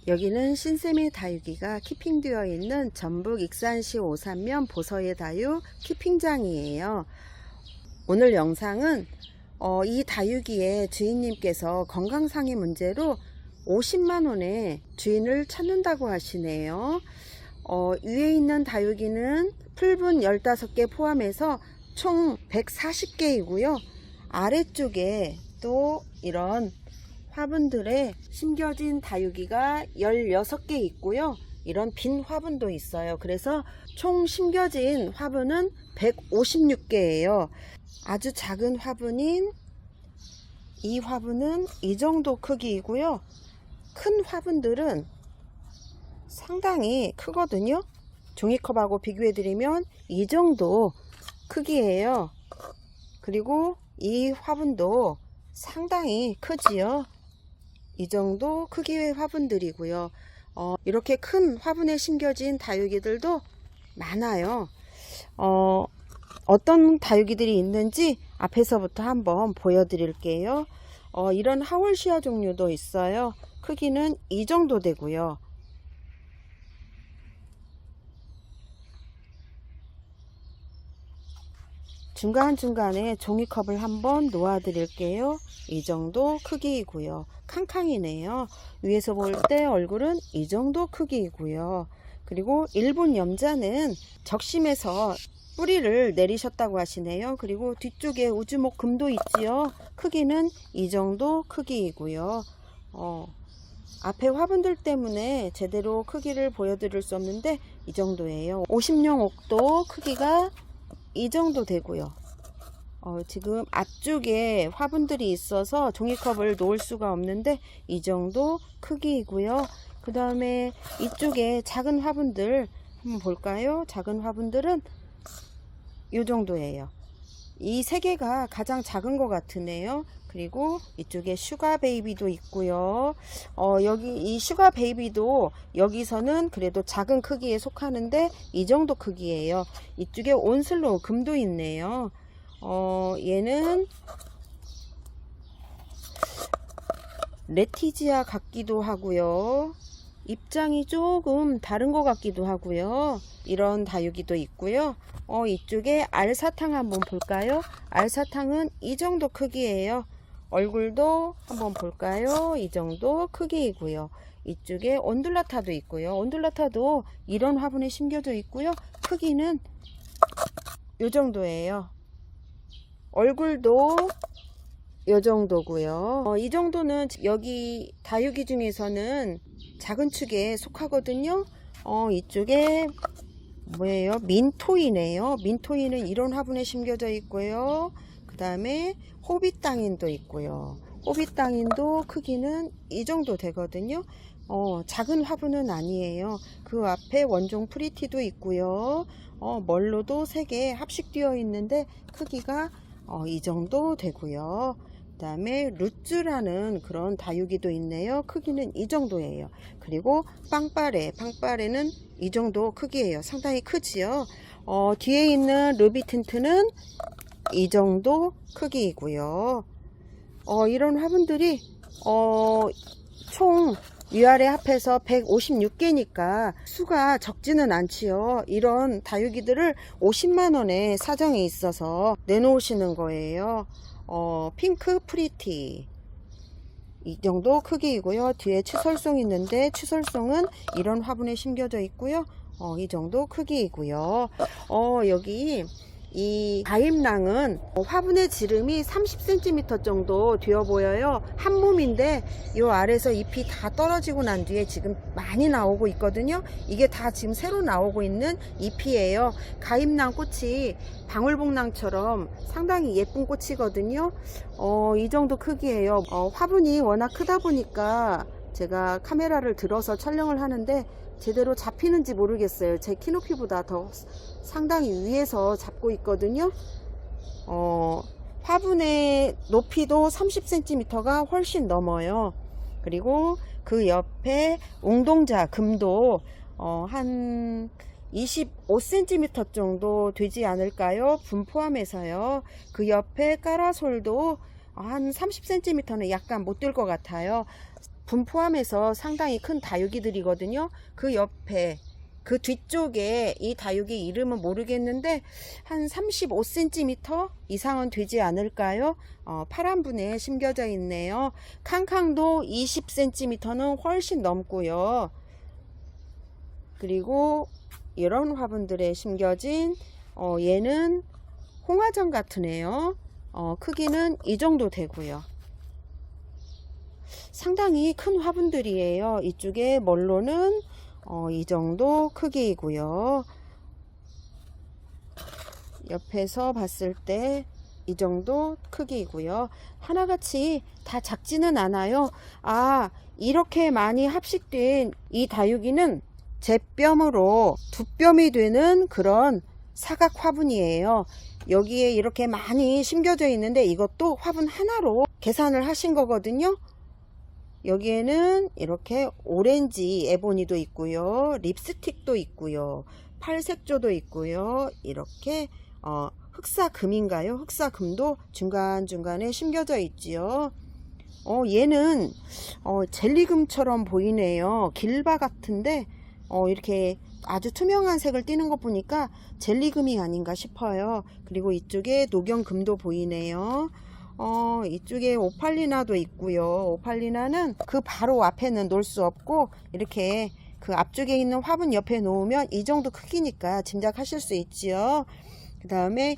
여기는 신세미 다육이가 키핑되어 있는 전북 익산시 오산면 보서의 다육 키핑장이에요. 오늘 영상은 이 다육이의 주인님께서 건강상의 문제로 50만원에 주인을 찾는다고 하시네요. 위에 있는 다육이는 풀분 15개 포함해서 총 140개이고요. 아래쪽에 또 이런 화분들에 심겨진 다육이가 16개 있고요. 이런 빈 화분도 있어요. 그래서 총 심겨진 화분은 156개예요. 아주 작은 화분인 이 화분은 이 정도 크기이고요. 큰 화분들은 상당히 크거든요. 종이컵하고 비교해 드리면 이 정도 크기예요. 그리고 이 화분도 상당히 크지요. 이 정도 크기의 화분들이고요. 이렇게 큰 화분에 심겨진 다육이들도 많아요. 어떤 다육이들이 있는지 앞에서부터 한번 보여드릴게요. 이런 하월시아 종류도 있어요. 크기는 이 정도 되고요. 중간중간에 종이컵을 한번 놓아 드릴게요. 이 정도 크기이고요. 캉캉이네요. 위에서 볼 때 얼굴은 이 정도 크기이고요. 그리고 일본 염자는 적심에서 뿌리를 내리셨다고 하시네요. 그리고 뒤쪽에 우주목 금도 있지요. 크기는 이 정도 크기이고요. 앞에 화분들 때문에 제대로 크기를 보여드릴 수 없는데 이 정도예요. 50령 옥도 크기가 이 정도 되고요. 지금 앞쪽에 화분들이 있어서 종이컵을 놓을 수가 없는데 이 정도 크기이고요. 그 다음에 이쪽에 작은 화분들 한번 볼까요? 작은 화분들은 이 정도예요. 이 세 개가 가장 작은 것 같으네요. 그리고 이쪽에 슈가 베이비도 있고요. 여기 이 슈가 베이비도 여기서는 그래도 작은 크기에 속하는데 이 정도 크기예요. 이쪽에 온슬로우 금도 있네요. 얘는 레티지아 같기도 하고요. 입장이 조금 다른 것 같기도 하고요. 이런 다육이도 있고요. 이쪽에 알사탕 한번 볼까요? 알사탕은 이 정도 크기예요. 얼굴도 한번 볼까요? 이 정도 크기이고요. 이쪽에 온둘라타도 있고요. 온둘라타도 이런 화분에 심겨져 있고요. 크기는 이 정도예요. 얼굴도 이 정도고요. 이 정도는 여기 다육이 중에서는 작은 축에 속하거든요. 이쪽에 뭐예요? 민토이네요. 민토이는 이런 화분에 심겨져 있고요. 그 다음에 호빗땅인도 있고요. 호빗땅인도 크기는 이 정도 되거든요. 작은 화분은 아니에요. 그 앞에 원종 프리티도 있고요. 멀로도 3개 합식되어 있는데 크기가 이 정도 되고요. 그 다음에 루츠라는 그런 다육이도 있네요. 크기는 이 정도예요. 그리고 빵빠레는 이 정도 크기예요. 상당히 크지요. 뒤에 있는 루비틴트는 이 정도 크기이고요. 이런 화분들이 총 위아래 합해서 156개니까 수가 적지는 않지요. 이런 다육이들을 50만원에 사정이 있어서 내놓으시는 거예요. 핑크 프리티 이 정도 크기이고요. 뒤에 추설송 있는데 추설송은 이런 화분에 심겨져 있고요. 이 정도 크기이고요. 여기 이 가임랑은 화분의 지름이 30cm 정도 되어 보여요. 한 몸인데 이 아래서 잎이 다 떨어지고 난 뒤에 지금 많이 나오고 있거든요. 이게 다 지금 새로 나오고 있는 잎이에요. 가임랑 꽃이 방울복랑처럼 상당히 예쁜 꽃이거든요. 이 정도 크기예요. 화분이 워낙 크다 보니까 제가 카메라를 들어서 촬영을 하는데 제대로 잡히는지 모르겠어요. 제 키높이보다 더 상당히 위에서 잡고 있거든요. 화분의 높이도 30cm가 훨씬 넘어요. 그리고 그 옆에 웅동자 금도 한 25cm 정도 되지 않을까요? 분 포함해서요. 그 옆에 까라솔도 한 30cm는 약간 못 될 것 같아요. 분 포함해서 상당히 큰 다육이들이거든요. 그 옆에 그 뒤쪽에 이 다육이 이름은 모르겠는데 한 35cm 이상은 되지 않을까요? 파란 분에 심겨져 있네요. 캉캉도 20cm는 훨씬 넘고요. 그리고 이런 화분들에 심겨진 얘는 홍화정 같은 애요. 크기는 이 정도 되고요. 상당히 큰 화분들이에요. 이쪽에 멀로는 이 정도 크기이고요. 옆에서 봤을 때 이 정도 크기이고요. 하나같이 다 작지는 않아요. 이렇게 많이 합식된 이 다육이는 잿뼘으로 두 뼘이 되는 그런 사각 화분이에요. 여기에 이렇게 많이 심겨져 있는데 이것도 화분 하나로 계산을 하신 거거든요. 여기에는 이렇게 오렌지 에보니도 있고요. 립스틱도 있고요. 팔색조도 있고요. 이렇게 흑사금인가요? 흑사금도 중간중간에 심겨져 있지요. 얘는 젤리금처럼 보이네요. 길바 같은데 이렇게 아주 투명한 색을 띠는 거 보니까 젤리금이 아닌가 싶어요. 그리고 이쪽에 녹연금도 보이네요. 이쪽에 오팔리나도 있고요. 오팔리나는 그 바로 앞에는 놓을 수 없고 이렇게 그 앞쪽에 있는 화분 옆에 놓으면 이 정도 크기니까 짐작하실 수 있지요. 그 다음에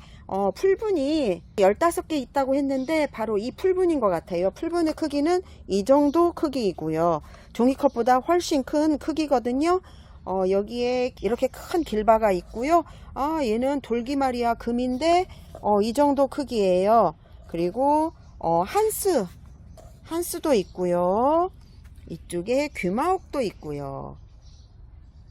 풀분이 15개 있다고 했는데 바로 이 풀분인 것 같아요. 풀분의 크기는 이 정도 크기이고요. 종이컵보다 훨씬 큰 크기거든요. 여기에 이렇게 큰 길바가 있고요. 얘는 돌기마리아 금인데 이 정도 크기예요. 그리고 한스도 있고요. 이쪽에 귀마옥도 있고요.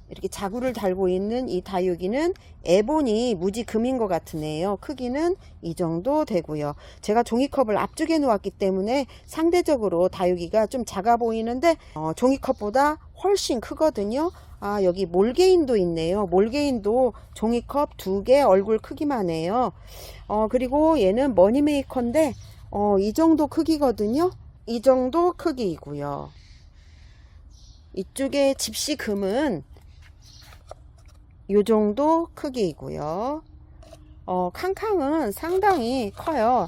이렇게 자구를 달고 있는 이 다육이는 에보니 무지금인 것 같으네요. 크기는 이 정도 되고요. 제가 종이컵을 앞쪽에 놓았기 때문에 상대적으로 다육이가 좀 작아 보이는데 종이컵보다 훨씬 크거든요. 여기 몰개인도 있네요. 몰개인도 종이컵 2개 얼굴 크기만 해요. 그리고 얘는 머니메이커인데 이 정도 크기거든요. 이 정도 크기이고요. 이쪽에 집시금은 이 정도 크기이고요. 캉캉은 상당히 커요.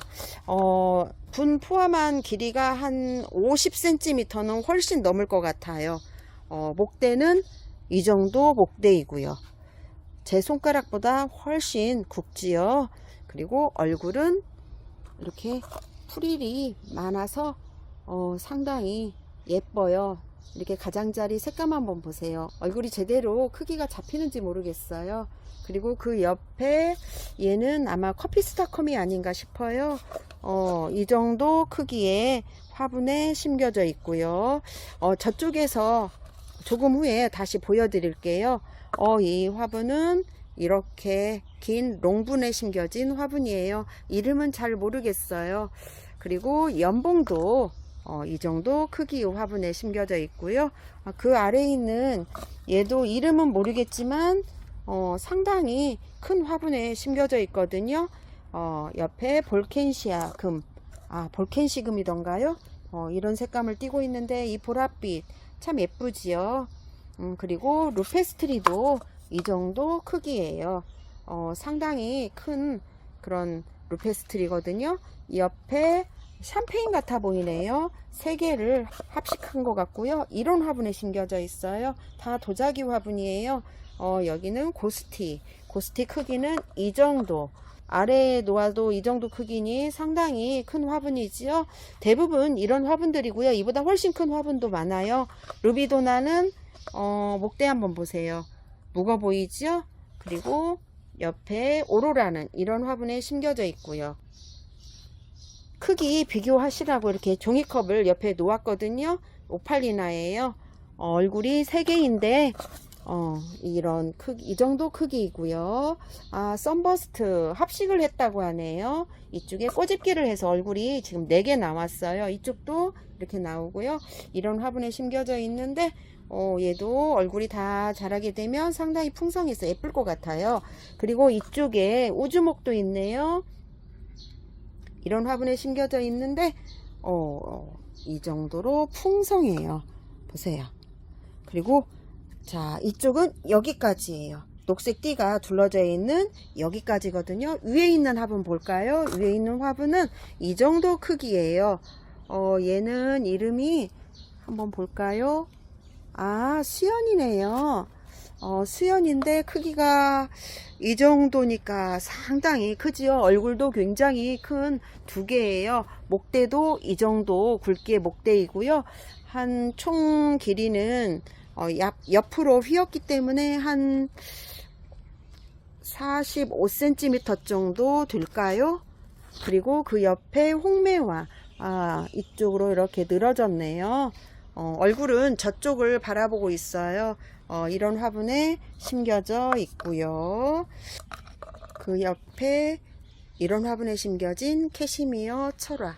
분 포함한 길이가 한 50cm는 훨씬 넘을 것 같아요. 목대는 이 정도 목대이고요. 제 손가락보다 훨씬 굵지요. 그리고 얼굴은 이렇게 프릴이 많아서 상당히 예뻐요. 이렇게 가장자리 색감 한번 보세요. 얼굴이 제대로 크기가 잡히는지 모르겠어요. 그리고 그 옆에 얘는 아마 커피스타컴이 아닌가 싶어요. 이 정도 크기의 화분에 심겨져 있고요. 저쪽에서 조금 후에 다시 보여드릴게요. 이 화분은 이렇게 긴 롱분에 심겨진 화분이에요. 이름은 잘 모르겠어요. 그리고 연봉도 이 정도 크기의 화분에 심겨져 있고요. 그 아래에 있는 얘도 이름은 모르겠지만 상당히 큰 화분에 심겨져 있거든요. 옆에 볼켄시아 금, 볼켄시 금이던가요? 이런 색감을 띠고 있는데 이 보랏빛 참 예쁘지요. 그리고 루페스트리도 이 정도 크기예요. 상당히 큰 그런 루페스트리거든요. 이 옆에 샴페인 같아 보이네요. 3개를 합식한 것 같고요. 이런 화분에 심겨져 있어요. 다 도자기 화분이에요. 여기는 고스티 크기는 이 정도, 아래에 놓아도 이 정도 크기니 상당히 큰 화분이지요. 대부분 이런 화분들이고요. 이보다 훨씬 큰 화분도 많아요. 루비도나는 목대 한번 보세요. 무거 보이죠? 그리고 옆에 오로라는 이런 화분에 심겨져 있고요. 크기 비교하시라고 이렇게 종이컵을 옆에 놓았거든요. 오팔리나예요. 얼굴이 3개인데 이런 크기, 이 정도 크기이고요. 썬버스트 합식을 했다고 하네요. 이쪽에 꼬집기를 해서 얼굴이 지금 4개 나왔어요. 이쪽도 이렇게 나오고요. 이런 화분에 심겨져 있는데 얘도 얼굴이 다 자라게 되면 상당히 풍성해서 예쁠 것 같아요. 그리고 이쪽에 우주목도 있네요. 이런 화분에 심겨져 있는데 이 정도로 풍성해요. 보세요. 그리고 자, 이쪽은 여기까지예요. 녹색 띠가 둘러져 있는 여기까지거든요. 위에 있는 화분 볼까요? 위에 있는 화분은 이 정도 크기예요. 얘는 이름이 한번 볼까요? 아, 수연이네요. 수연인데 크기가 이 정도니까 상당히 크지요. 얼굴도 굉장히 큰 두 개예요. 목대도 이 정도 굵기의 목대이고요. 한 총 길이는 옆으로 휘었기 때문에 한 45cm 정도 될까요? 그리고 그 옆에 홍매화, 이쪽으로 이렇게 늘어졌네요. 얼굴은 저쪽을 바라보고 있어요. 이런 화분에 심겨져 있고요. 그 옆에 이런 화분에 심겨진 캐시미어 철화.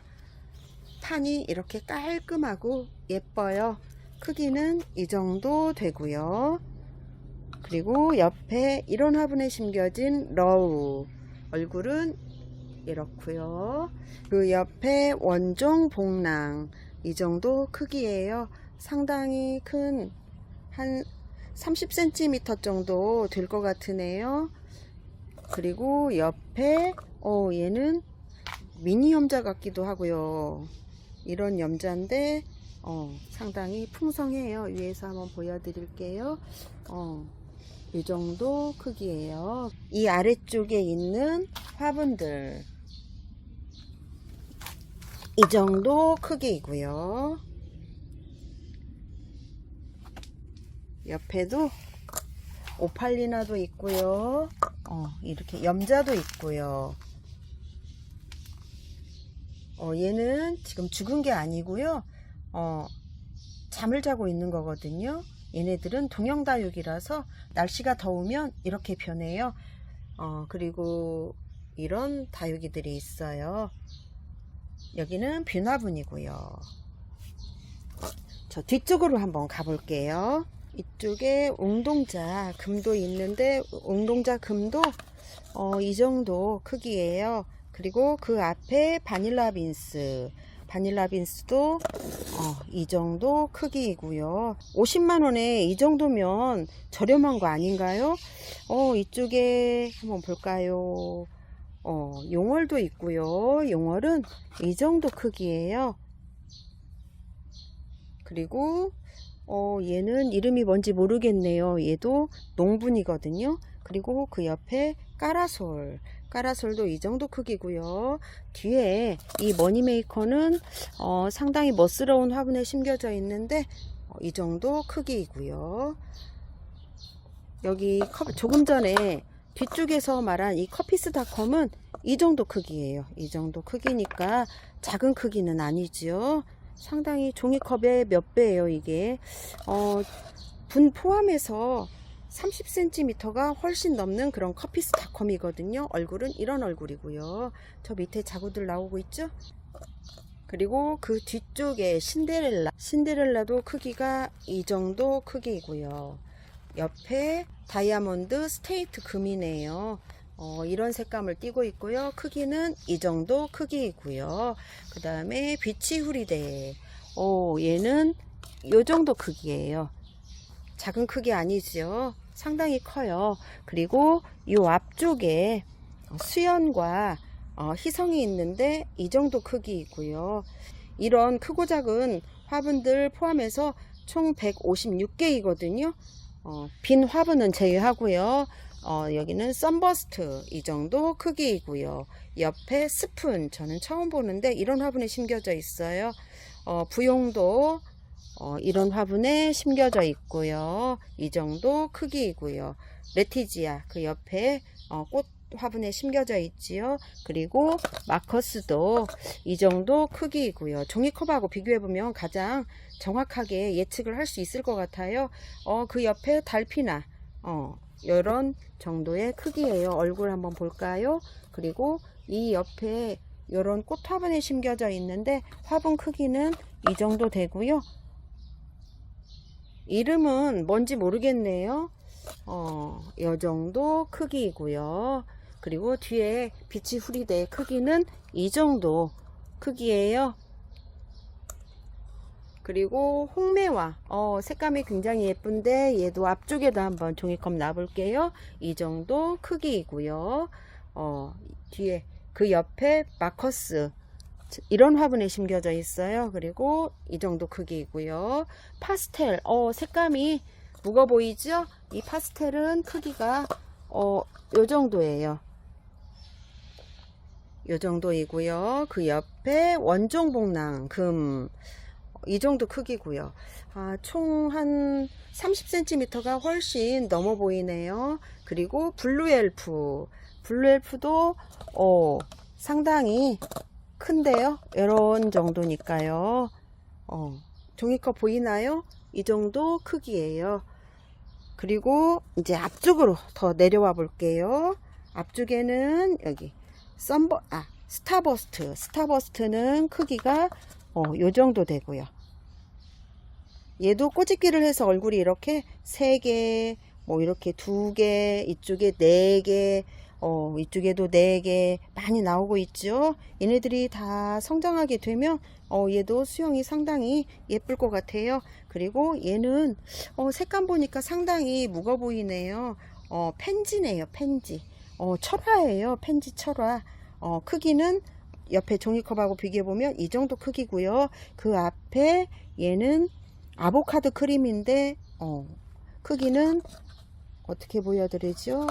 판이 이렇게 깔끔하고 예뻐요. 크기는 이 정도 되고요. 그리고 옆에 이런 화분에 심겨진 러우. 얼굴은 이렇고요. 그 옆에 원종 복랑. 이 정도 크기예요. 상당히 큰, 한 30cm 정도 될 것 같으네요. 그리고 옆에 얘는 미니 염자 같기도 하고요. 이런 염자인데 상당히 풍성해요. 위에서 한번 보여드릴게요. 이 정도 크기예요. 이 아래쪽에 있는 화분들 이 정도 크기이고요. 옆에도 오팔리나도 있고요. 이렇게 염자도 있고요. 얘는 지금 죽은 게 아니고요. 잠을 자고 있는 거거든요. 얘네들은 동형다육이라서 날씨가 더우면 이렇게 변해요. 그리고 이런 다육이들이 있어요. 여기는 빈화분이고요. 저 뒤쪽으로 한번 가볼게요. 이쪽에 웅동자 금도 있는데 웅동자 금도 이 정도 크기예요. 그리고 그 앞에 바닐라 빈스, 바닐라 빈스도 이 정도 크기이고요. 50만원에 이 정도면 저렴한 거 아닌가요? 이쪽에 한번 볼까요? 용월도 있고요. 용월은 이 정도 크기예요. 그리고 얘는 이름이 뭔지 모르겠네요. 얘도 농분이거든요. 그리고 그 옆에 까라솔, 까라솔도 이 정도 크기고요. 뒤에 이 머니메이커는 상당히 멋스러운 화분에 심겨져 있는데 이 정도 크기이고요. 여기 조금 전에 뒤쪽에서 말한 이 커피스닷컴은 이 정도 크기예요. 이 정도 크기니까 작은 크기는 아니지요. 상당히 종이컵의 몇 배예요. 이게 분 포함해서 30cm가 훨씬 넘는 그런 커피스닷컴이거든요. 얼굴은 이런 얼굴이고요. 저 밑에 자구들 나오고 있죠. 그리고 그 뒤쪽에 신데렐라도 크기가 이 정도 크기이고요. 옆에 다이아몬드 스테이트 금이네요. 이런 색감을 띠고 있고요. 크기는 이 정도 크기이고요. 그 다음에 비치 후리데, 얘는 이 정도 크기예요. 작은 크기 아니죠. 상당히 커요. 그리고 이 앞쪽에 수연과 희성이 있는데 이 정도 크기이고요. 이런 크고 작은 화분들 포함해서 총 156개이거든요. 빈 화분은 제외하고요. 여기는 썬버스트 이 정도 크기이고요. 옆에 스푼 저는 처음 보는데 이런 화분에 심겨져 있어요. 부용도 이런 화분에 심겨져 있고요. 이 정도 크기이고요. 레티지아 그 옆에 꽃 화분에 심겨져 있지요. 그리고 마커스도 이 정도 크기이고요. 종이컵하고 비교해보면 가장 정확하게 예측을 할 수 있을 것 같아요. 그 옆에 달피나 이런 정도의 크기예요. 얼굴 한번 볼까요? 그리고 이 옆에 이런 꽃 화분에 심겨져 있는데 화분 크기는 이 정도 되고요. 이름은 뭔지 모르겠네요. 이 정도 크기이고요. 그리고 뒤에 비치 후리데의 크기는 이 정도 크기예요. 그리고 홍매화, 색감이 굉장히 예쁜데 얘도 앞쪽에도 한번 종이컵 놔볼게요. 이 정도 크기이고요. 뒤에 그 옆에 마커스 이런 화분에 심겨져 있어요. 그리고 이 정도 크기이고요. 파스텔, 색감이 무거 보이죠? 이 파스텔은 크기가 요 정도예요. 요 정도이고요. 그 옆에 원종복랑 금 이 정도 크기고요. 총 한 30cm가 훨씬 넘어 보이네요. 그리고 블루엘프도 상당히 큰데요. 이런 정도니까요. 종이컵 보이나요? 이 정도 크기예요. 그리고 이제 앞쪽으로 더 내려와 볼게요. 앞쪽에는 여기 스타버스트는 크기가 요 정도 되고요. 얘도 꼬집기를 해서 얼굴이 이렇게 3개, 뭐 이렇게 2개, 이쪽에 4개, 이쪽에도 4개 많이 나오고 있죠. 얘네들이 다 성장하게 되면 얘도 수영이 상당히 예쁠 것 같아요. 그리고 얘는 색감 보니까 상당히 무거워 보이네요. 펜지네요. 펜지. 철화예요. 펜지 철화. 크기는 옆에 종이컵하고 비교해보면 이 정도 크기고요. 그 앞에 얘는 아보카도 크림인데 크기는 어떻게 보여드리죠?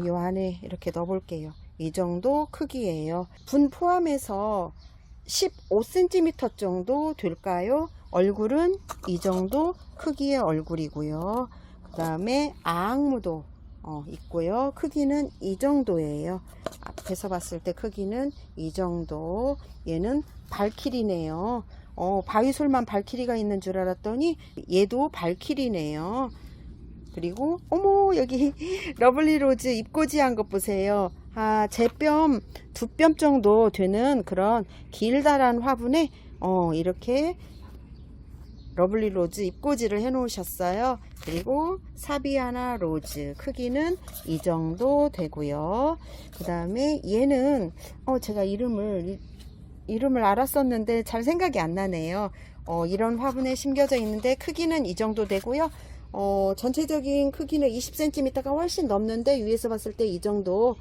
요 안에 이렇게 넣어볼게요. 이 정도 크기예요. 분 포함해서 15cm 정도 될까요? 얼굴은 이 정도 크기의 얼굴이고요. 그 다음에 아악무도 있고요. 크기는 이 정도예요. 앞에서 봤을 때 크기는 이 정도. 얘는 발키리네요. 바위솔만 발키리가 있는 줄 알았더니 얘도 발키리네요. 그리고 어머, 여기 러블리 로즈 잎꽂이한 것 보세요. 제 뺨, 2뼘 정도 되는 그런 길다란 화분에 이렇게 러블리 로즈 잎꽂이를 해 놓으셨어요. 그리고 사비아나 로즈 크기는 이 정도 되고요. 그 다음에 얘는 제가 이름을 알았었는데 잘 생각이 안 나네요. 이런 화분에 심겨져 있는데 크기는 이 정도 되고요. 전체적인 크기는 20cm가 훨씬 넘는데 위에서 봤을 때 이 정도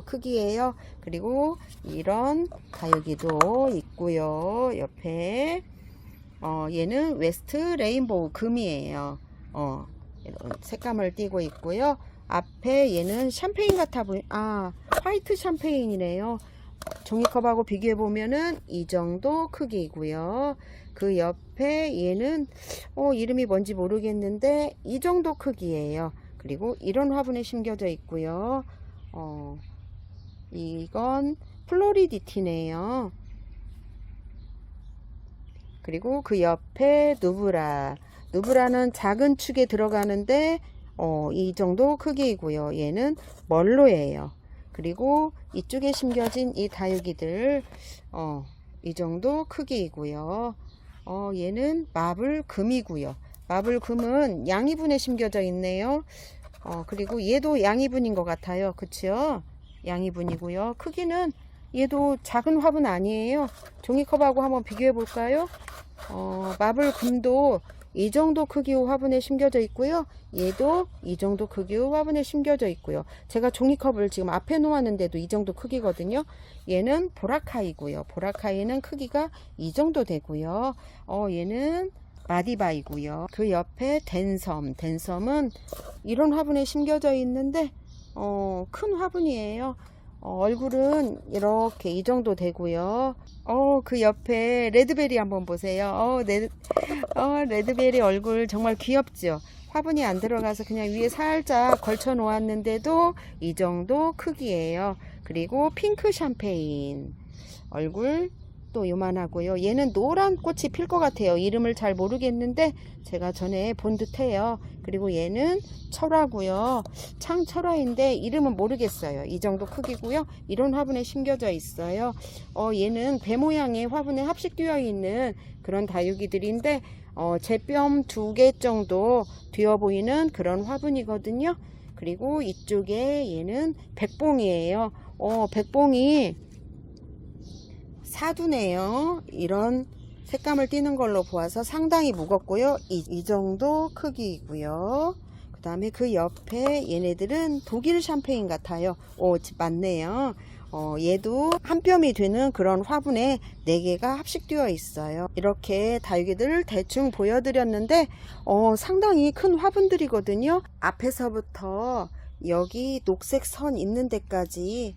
크기예요. 그리고 이런 다육이도 있고요. 옆에 얘는 웨스트 레인보우 금이에요. 이런 색감을 띠고 있고요. 앞에 얘는 샴페인 같아 화이트 샴페인이네요. 종이컵하고 비교해 보면은 이 정도 크기이고요. 그 옆에 얘는 이름이 뭔지 모르겠는데 이 정도 크기예요. 그리고 이런 화분에 심겨져 있고요. 이건 플로리디티네요. 그리고 그 옆에 누브라는 작은 축에 들어가는데 이 정도 크기이고요. 얘는 멀로예요. 그리고 이쪽에 심겨진 이 다육이들 이 정도 크기이고요. 얘는 마블금이고요. 마블금은 양이분에 심겨져 있네요. 그리고 얘도 양이분인 것 같아요. 그쵸? 양이분이고요. 크기는 얘도 작은 화분 아니에요. 종이컵하고 한번 비교해 볼까요? 마블금도 이 정도 크기의 화분에 심겨져 있고요. 얘도 이 정도 크기의 화분에 심겨져 있고요. 제가 종이컵을 지금 앞에 놓았는데도 이 정도 크기거든요. 얘는 보라카이고요. 보라카이는 크기가 이 정도 되고요. 얘는 마디바이고요. 그 옆에 댄섬은 이런 화분에 심겨져 있는데 큰 화분이에요. 얼굴은 이렇게 이 정도 되고요. 그 옆에 레드베리 한번 보세요. 레드베리 얼굴 정말 귀엽죠? 화분이 안 들어가서 그냥 위에 살짝 걸쳐 놓았는데도 이 정도 크기예요. 그리고 핑크 샴페인 얼굴 또 요만하고요. 얘는 노란 꽃이 필 것 같아요. 이름을 잘 모르겠는데 제가 전에 본 듯해요. 그리고 얘는 철화고요. 창철화인데 이름은 모르겠어요. 이 정도 크기고요. 이런 화분에 심겨져 있어요. 얘는 배 모양의 화분에 합식되어 있는 그런 다육이들인데 제 뼘 2개 정도 되어 보이는 그런 화분이거든요. 그리고 이쪽에 얘는 백봉이에요. 백봉이 사두네요. 이런 색감을 띄는 걸로 보아서 상당히 무겁고요. 이 정도 크기이고요. 그 다음에 그 옆에 얘네들은 독일 샴페인 같아요. 오, 맞네요. 얘도 한 뼘이 되는 그런 화분에 4개가 합식되어 있어요. 이렇게 다육이들을 대충 보여드렸는데 상당히 큰 화분들이거든요. 앞에서부터 여기 녹색 선 있는 데까지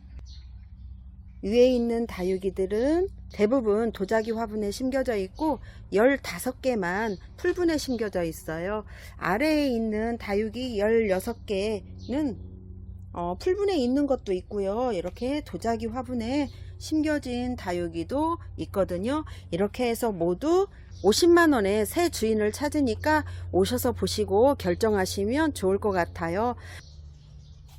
위에 있는 다육이들은 대부분 도자기 화분에 심겨져 있고 15개만 풀분에 심겨져 있어요. 아래에 있는 다육이 16개는 풀분에 있는 것도 있고요. 이렇게 도자기 화분에 심겨진 다육이도 있거든요. 이렇게 해서 모두 50만원에 새 주인을 찾으니까 오셔서 보시고 결정하시면 좋을 것 같아요.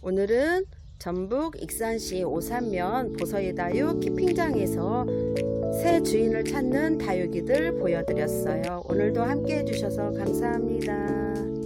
오늘은 전북 익산시 오산면 보서이다육 키핑장에서 새 주인을 찾는 다육이들 보여드렸어요. 오늘도 함께 해주셔서 감사합니다.